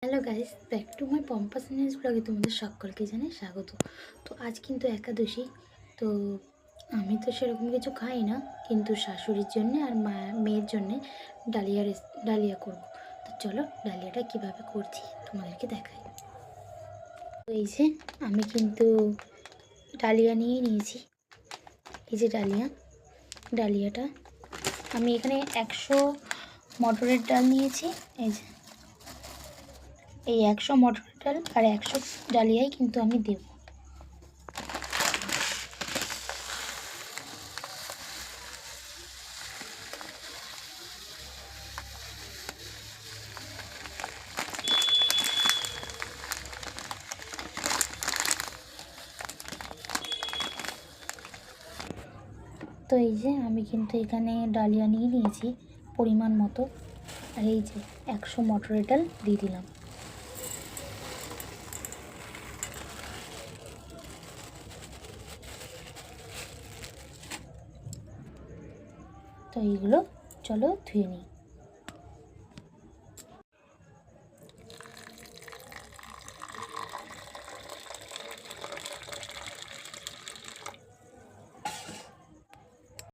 Hello guys, back to my পম্পাস news ব্লগে তোমাদের সকলকে জানাই স্বাগত। তো আজ কিন্তু একাদশী। তো আমি তো সেরকম কিছু খাই না, কিন্তু শাশুড়ির জন্যে আর মেয়ের জন্যে ডালিয়া করব। তো চলো ডালিয়াটা কিভাবে করছি তোমাদেরকে দেখাই। তো এই যে আমি কিন্তু ডালিয়া নিয়ে নিয়েছি। এই যে ডালিয়াটা আমি এখানে 100 মটরের ডাল নিয়েছি। এই 100 মটরের ডাল আর 100 ডালিয়াই কিন্তু আমি দেব। তো এই যে আমি কিন্তু এখানে ডালিয়া নিয়ে নিয়েছি পরিমাণ মতো, আর এই যে 100 মটরের ডাল দিয়ে দিলাম। তো এইগুলো চলো ধুয়ে নিই।